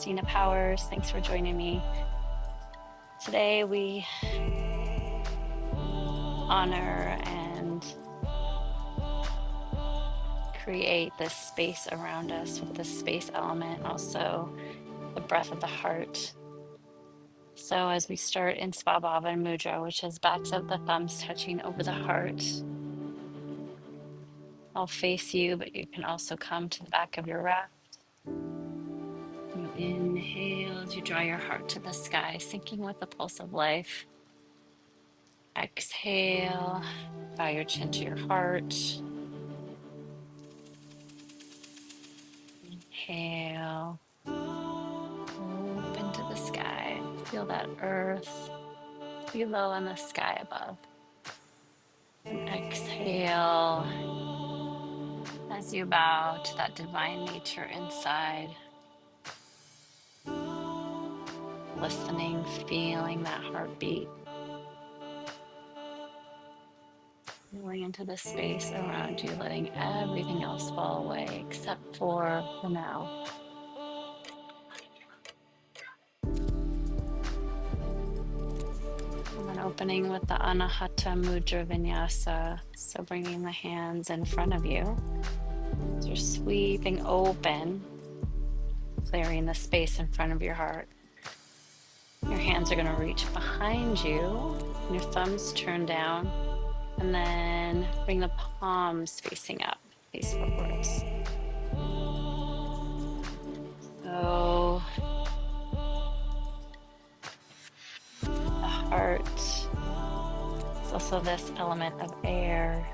Christina Powers. Thanks for joining me. Today we honor and create this space around us with the space element, also the breath of the heart. So as we start in Svabhava Mudra, which is backs of the thumbs touching over the heart, I'll face you, but you can also come to the back of your raft. You inhale as you draw your heart to the sky, syncing with the pulse of life. Exhale, bow your chin to your heart. Inhale, open to the sky. Feel that earth below and the sky above. And exhale as you bow to that divine nature inside. Listening, feeling that heartbeat. Going into the space around you, letting everything else fall away except for the now. And then opening with the Anahata Mudra Vinyasa. So bringing the hands in front of you. So you're sweeping open, clearing the space in front of your heart. Your hands are going to reach behind you. Your thumbs turn down. And then bring the palms facing up, face forwards. So the heart is also this element of air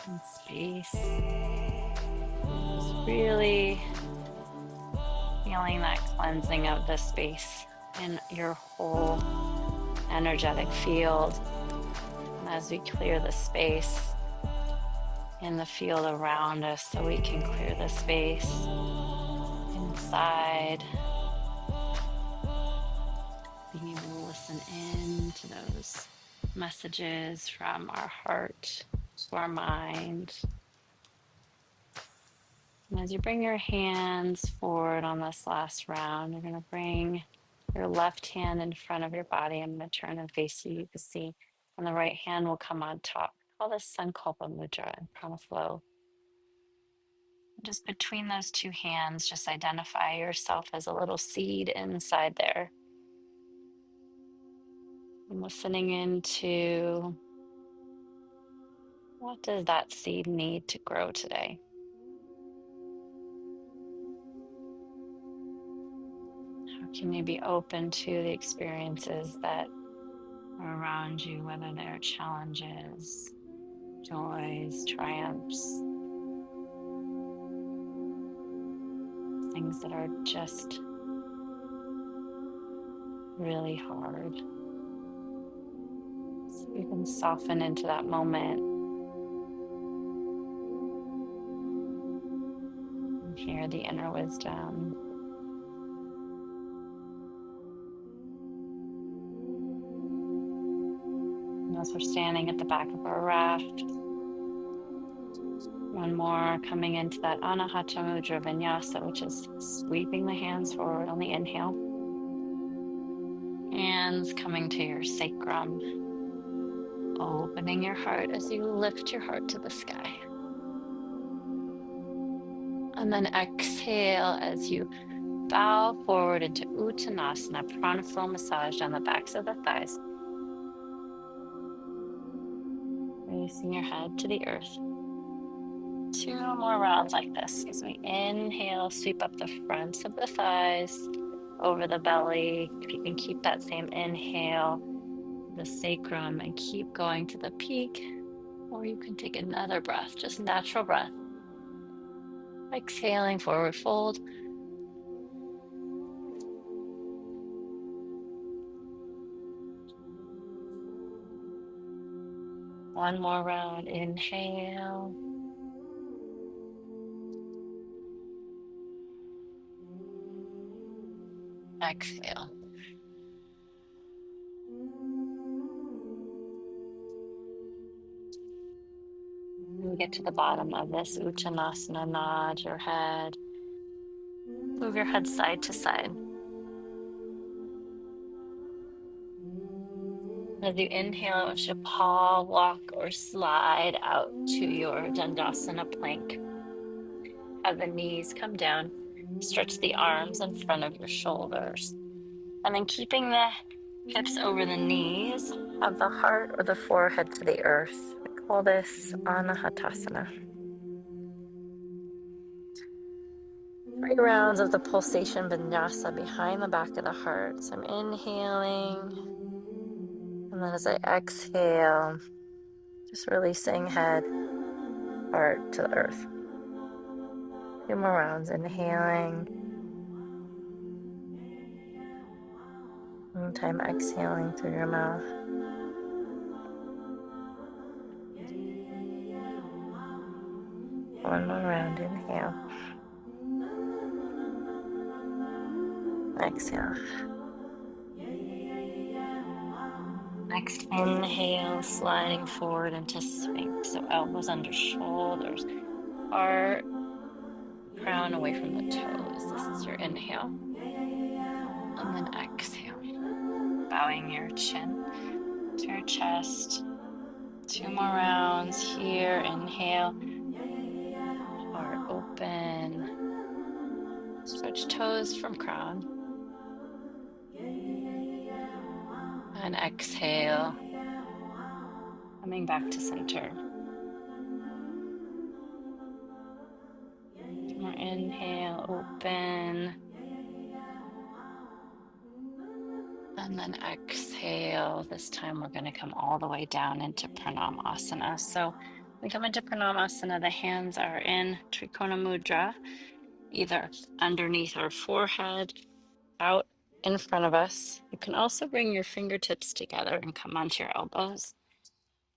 and space. Just really feeling that cleansing of the space in your whole energetic field. And as we clear the space in the field around us, so we can clear the space inside, being able to listen in to those messages from our heart to our mind. And as you bring your hands forward on this last round, you're going to bring your left hand in front of your body. I'm going to turn and face you. You can see, and the right hand will come on top. Call this Sankalpa Mudra and Prana flow. Just between those two hands, just identify yourself as a little seed inside there. And listening into what does that seed need to grow today? How can you be open to the experiences that are around you, whether they're challenges, joys, triumphs, things that are just really hard. So you can soften into that moment and hear the inner wisdom. And as we're standing at the back of our raft, one more coming into that Anahata Mudra Vinyasa, which is sweeping the hands forward on the inhale. Hands coming to your sacrum, opening your heart as you lift your heart to the sky. And then exhale as you bow forward into Uttanasana, prana flow massage down the backs of the thighs. Releasing your head to the earth. 2 more rounds like this as we inhale, sweep up the fronts of the thighs, over the belly. If you can keep that same inhale, the sacrum, and keep going to the peak, or you can take another breath, just natural breath. Exhaling, forward fold. One more round, inhale. Exhale. When we get to the bottom of this Uttanasana, nod your head. Move your head side to side. As you inhale, I want you to paw, walk, or slide out to your Dandasana plank. Have the knees come down. Stretch the arms in front of your shoulders. And then keeping the hips over the knees, have the heart or the forehead to the earth. We call this Anahatasana. 3 rounds of the pulsation vinyasa behind the back of the heart. So I'm inhaling, and then as I exhale, just releasing head, heart to the earth. 2 more rounds, inhaling, and time exhaling through your mouth. One more round, inhale. Exhale. Next inhale, sliding forward into Sphinx. So elbows under shoulders, heart, crown away from the toes. This is your inhale. And then exhale. Bowing your chin to your chest. 2 more rounds here. Inhale. Heart open. Switch toes from crown. And exhale. Coming back to center. More inhale, open. And then exhale. This time we're going to come all the way down into Pranamasana. So we come into Pranamasana, the hands are in Trikona Mudra, either underneath our forehead, out in front of us. You can also bring your fingertips together and come onto your elbows.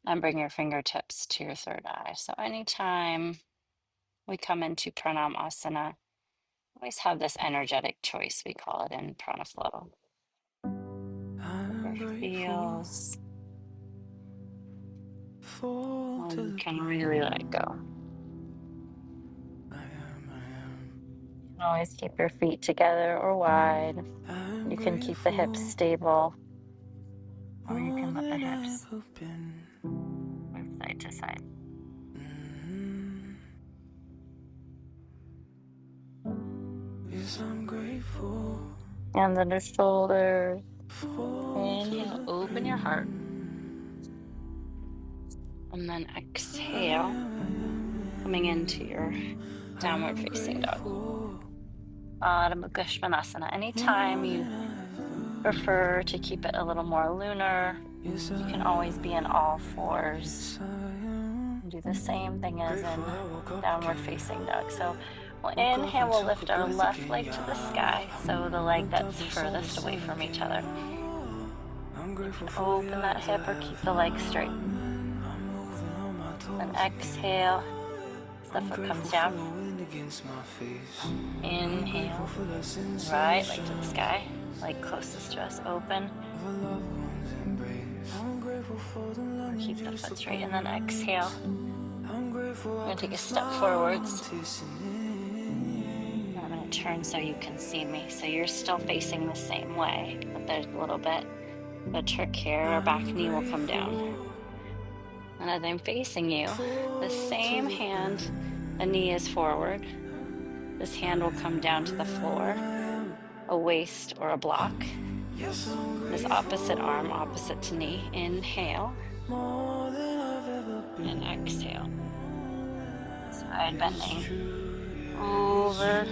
And bring your fingertips to your third eye. So anytime we come into Pranamasana, always have this energetic choice, we call it in Prana Flow. Whatever feels, when you can really let it go. You can always keep your feet together or wide. You can keep the hips stable, or you can let the hips move side to side. Hands under shoulders. Inhale, open your heart. And then exhale, coming into your downward facing dog. Adho Mukha Svanasana. Anytime you prefer to keep it a little more lunar, you can always be in all fours. Do the same thing as in downward facing dog. So we'll inhale, we'll lift our left leg to the sky, so the leg that's furthest away from each other. You can open that hip or keep the leg straight. Then exhale, as the foot comes down. Inhale, right leg to the sky, leg closest to us, open. Keep the foot straight, and then exhale. We're going to take a step forwards. I'm going to turn so you can see me. So you're still facing the same way, but there's a little bit of a trick here. Our back knee will come down. And as I'm facing you, the same hand, the knee is forward. This hand will come down to the floor, a waist or a block. This opposite arm, opposite to knee. Inhale. And exhale. Side bending over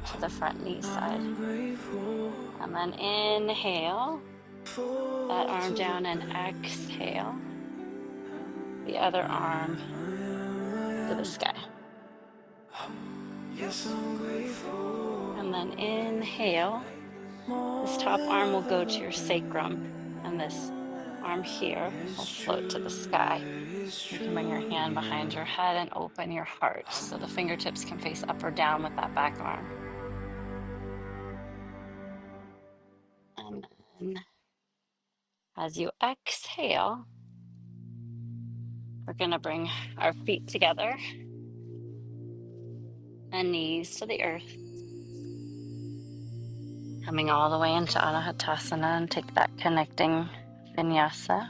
to the front knee side. And then inhale, that arm down, and exhale, the other arm to the sky. And then inhale, this top arm will go to your sacrum, and this arm here will float to the sky. You can bring your hand behind your head and open your heart so the fingertips can face up or down with that back arm. And then as you exhale, we're going to bring our feet together and knees to the earth. Coming all the way into Anahatasana, and take that connecting vinyasa.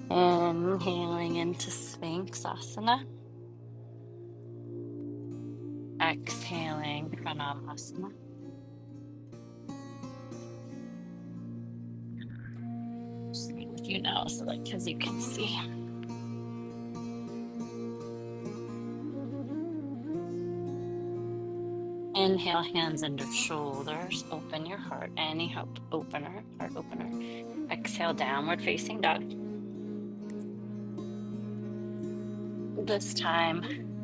Inhaling into Sphinxasana. Exhaling Pranamasana. Stay with you now so that because you can see. Inhale, hands under shoulders. Open your heart. Any heart opener. Exhale, downward facing dog. This time,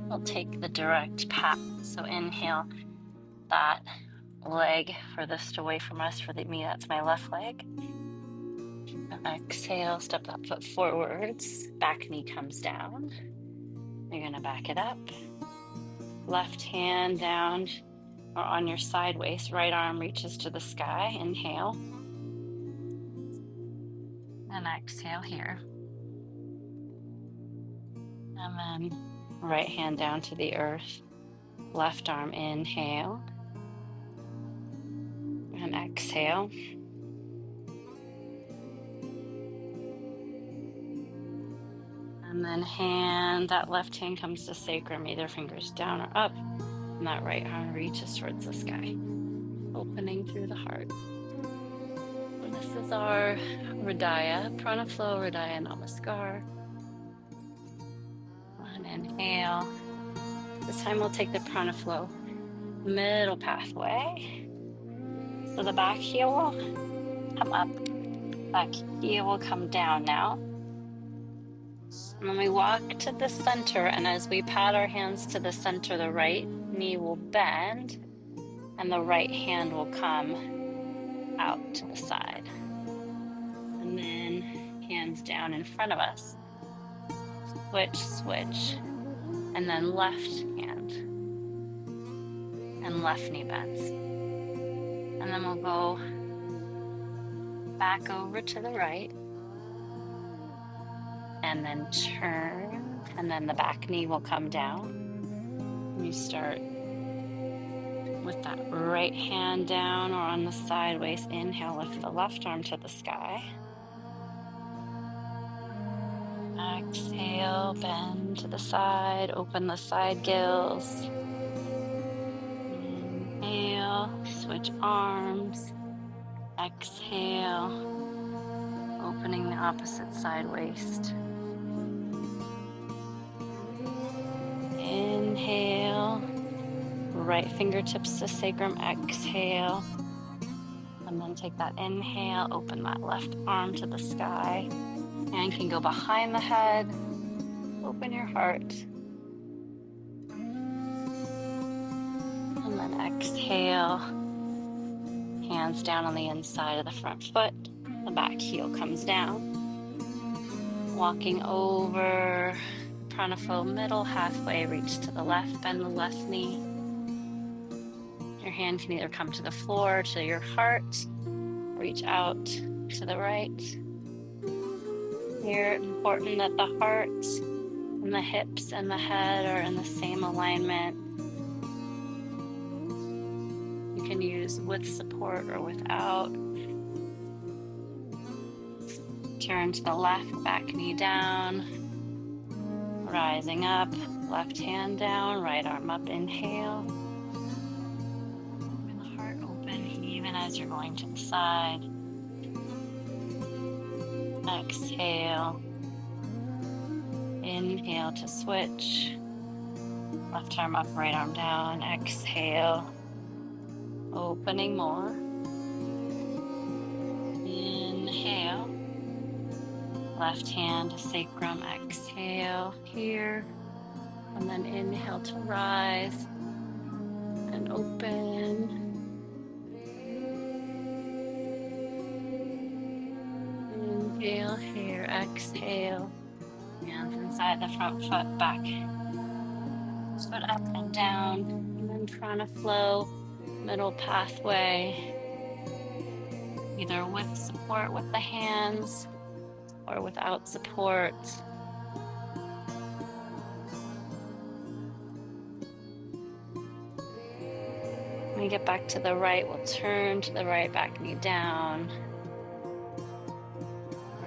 we'll take the direct path. So inhale that leg furthest away from us. For me, that's my left leg. And exhale, step that foot forwards. Back knee comes down. You're going to back it up. Left hand down or on your side waist. Right arm reaches to the sky. Inhale. And exhale here. And then right hand down to the earth. Left arm, inhale. And exhale. And then that left hand comes to sacrum, either fingers down or up. And that right arm reaches towards the sky, opening through the heart. And this is our Hridaya, Prana flow, Hridaya, Namaskar. And inhale. This time we'll take the Prana flow middle pathway. So the back heel will come up, back heel will come down now. And when we walk to the center, and as we pat our hands to the center, the right knee will bend and the right hand will come out to the side. And then hands down in front of us. Switch, and then left hand and left knee bends. And then we'll go back over to the right and then turn, and then the back knee will come down. You start with that right hand down or on the side waist. Inhale, lift the left arm to the sky. Exhale, bend to the side, open the side gills. Inhale, switch arms. Exhale, opening the opposite side waist. Inhale, right fingertips to sacrum. Exhale, and then take that inhale, open that left arm to the sky. Hand can go behind the head. Open your heart. And then exhale. Hands down on the inside of the front foot. The back heel comes down. Walking over. Prana flow middle, halfway, reach to the left, bend the left knee. Your hand can either come to the floor, to your heart, reach out to the right. Here, important that the heart and the hips and the head are in the same alignment. You can use with support or without. Turn to the left, back knee down. Rising up, left hand down, right arm up, inhale. Open the heart open, even as you're going to the side. Exhale. Inhale to switch. Left arm up, right arm down. Exhale. Opening more. Inhale. Left hand to sacrum. Exhale here. And then inhale to rise. And open. Inhale here. Exhale. Hands inside the front foot, back foot up and down, and then prana flow, middle pathway, either with support with the hands or without support. When we get back to the right, we'll turn to the right, back knee down.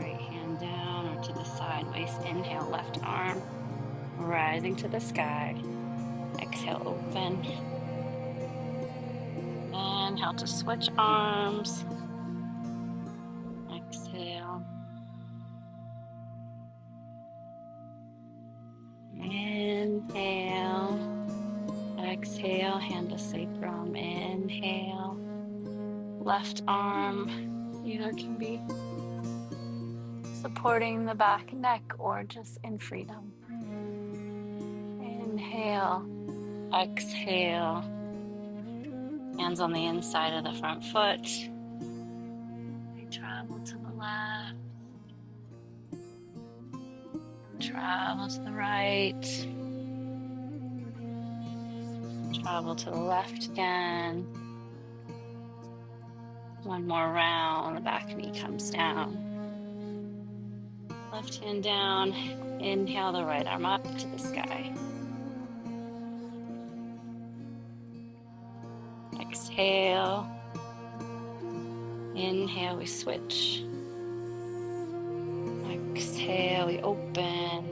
Right hand down or to the sideways. Inhale, left arm rising to the sky. Exhale, open. Inhale to switch arms. Exhale. Inhale. Exhale, hand to sacrum. Inhale. Left arm either can be supporting the back, neck, or just in freedom. Inhale. Exhale. Hands on the inside of the front foot. We travel to the left. Travel to the right. Travel to the left again. One more round. The back knee comes down. Left hand down. Inhale the right arm up to the sky. Exhale. Inhale, we switch. Exhale, we open.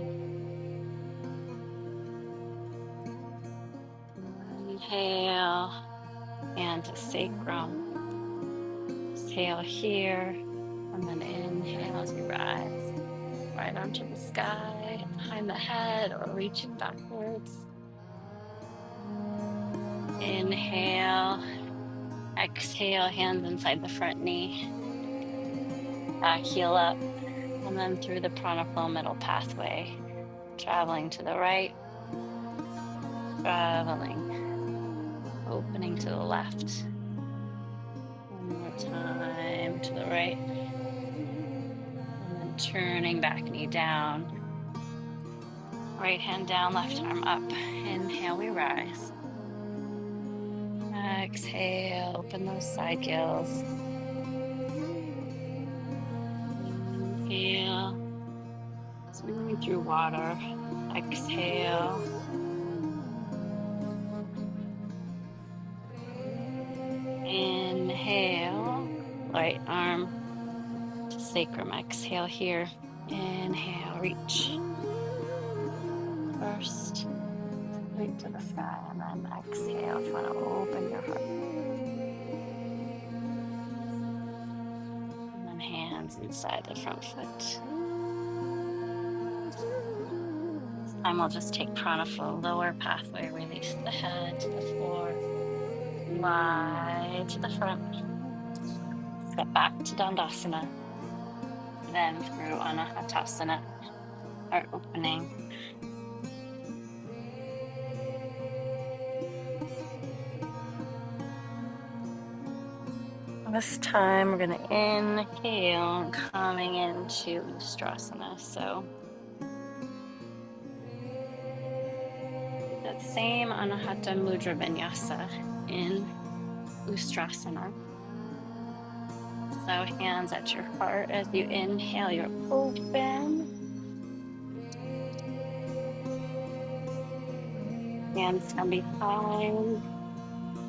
Inhale, hand to sacrum. Exhale here, and then inhale as we rise. Right arm to the sky, behind the head, or reaching backwards. Inhale, exhale, hands inside the front knee. Back heel up, and then through the prana flow middle pathway. Traveling to the right, traveling, opening to the left. One more time to the right. And then turning back knee down. Right hand down, left arm up. Inhale, we rise. Exhale, open those side gills. Inhale, swimming through water. Exhale. Inhale, right arm to sacrum. Exhale here. Inhale, reach. First, straight to the sky, and then exhale. If you want to open your heart. And then hands inside the front foot. This time we'll just take prana flow, lower pathway, release the head to the floor. Lie to the front. Step back to Dandasana. Then through Anahatasana, heart opening. This time we're going to inhale, coming into Ustrasana. So that same Anahata Mudra Vinyasa in Ustrasana. So hands at your heart as you inhale, you're open. Hands come behind.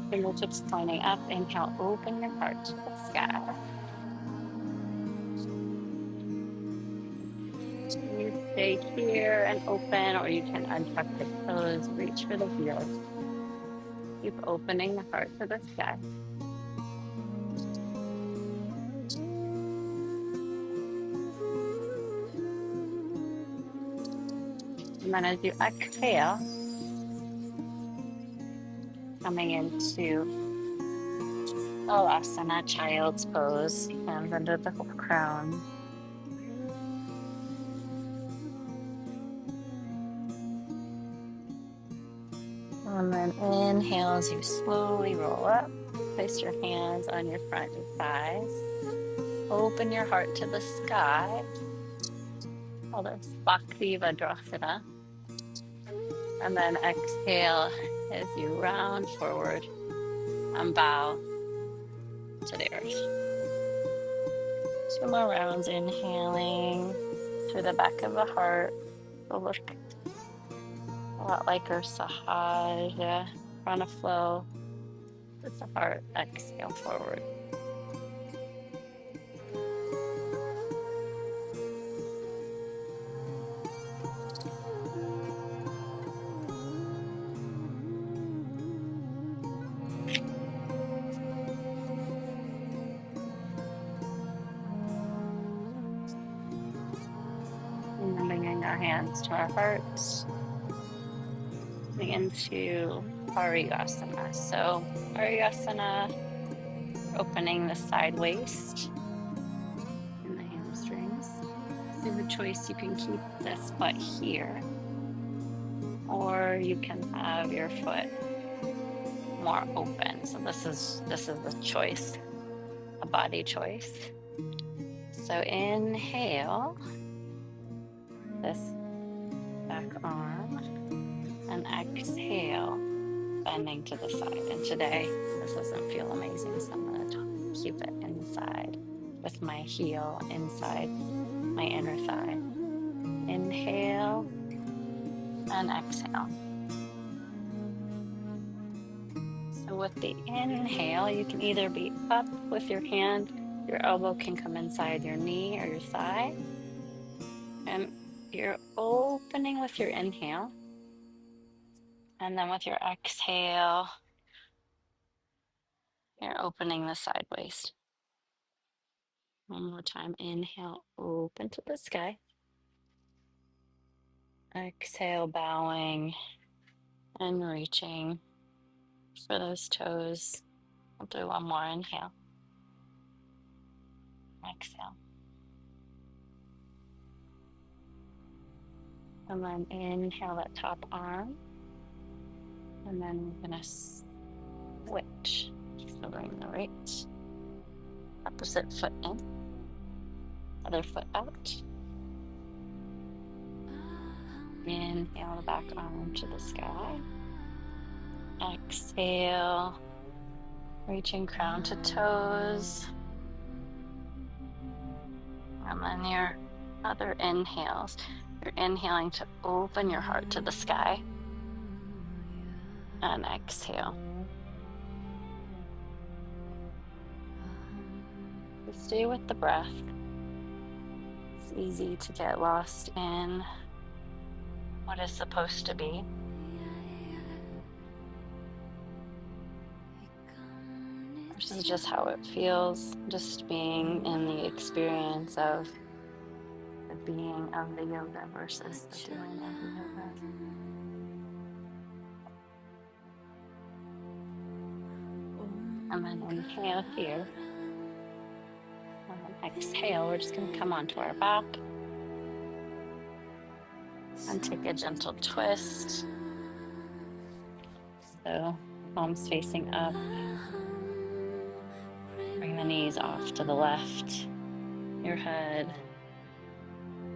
Fingertips pointing up. Inhale, open your heart to the sky. You stay here and open, or you can untuck the toes, reach for the heels. Keep opening the heart to the sky. And then as you exhale, coming into Balasana, child's pose, hands under the crown. And then inhale as you slowly roll up. Place your hands on your front thighs. Open your heart to the sky. Call this Bhakti Vajrasana. And then exhale as you round forward and bow to the earth. 2 more rounds, inhaling through the back of the heart. It'll look a lot like our Sahaja prana flow. With the heart, exhale forward. And then bringing our hands to our hearts, begin to Parigasana. So Parigasana, opening the side waist and the hamstrings. So you have a choice. You can keep this foot here, or you can have your foot more open. So this is the choice, a body choice. So inhale this back arm and exhale, bending to the side. And today this doesn't feel amazing, so I'm going to keep it inside with my heel inside my inner thigh. Inhale and exhale. So with the inhale, you can either be up with your hand, your elbow can come inside your knee or your thigh, and you're opening with your inhale. And then with your exhale, you're opening the side waist. One more time, inhale, open to the sky. Exhale, bowing and reaching for those toes. I'll do one more inhale. Exhale. And then inhale that top arm. And then we're going to switch. So bring the right opposite foot in, other foot out. Inhale the back arm to the sky. Exhale, reaching crown to toes. And then your other inhales. You're inhaling to open your heart to the sky. And exhale. So stay with the breath. It's easy to get lost in what is supposed to be. Versus just how it feels, just being in the experience of the being of the yoga versus the doing of the yoga. And then inhale here. And then exhale, we're just going to come onto our back and take a gentle twist. So palms facing up. Bring the knees off to the left, your head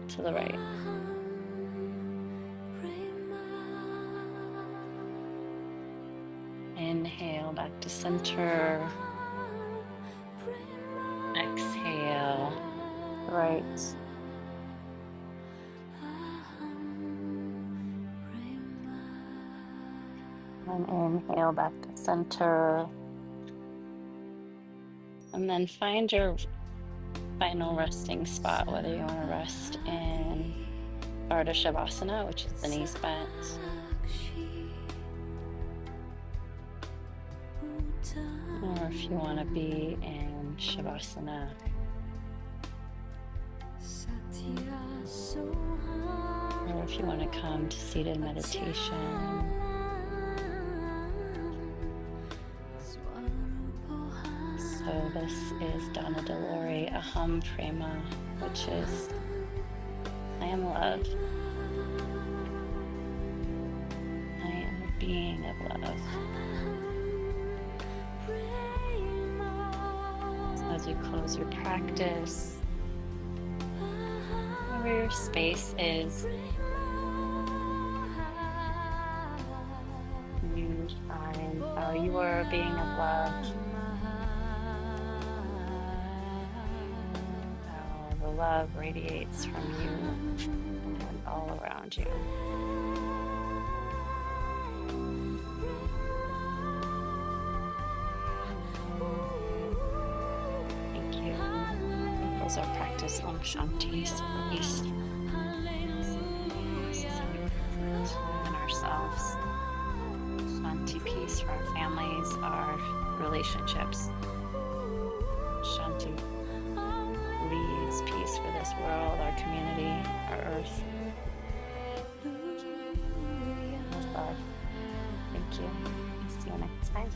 to the right. Inhale back to center. Exhale, right. And inhale back to center. And then find your final resting spot, whether you want to rest in Ardha Shavasana, which is the knees bent, or if you want to be in Shavasana. Or if you want to come to seated meditation. So this is Dana Delori Aham Prema, which is I am love. I am a being of love. So as you close your practice, wherever your space is, you find how you are a being of love. The love radiates from you and all around you. just Om Shanti, so peace. This is very present within ourselves. Shanti, peace for our families, our relationships. Shanti leads peace for this world, our community, our earth. With love. Thank you. See you next time.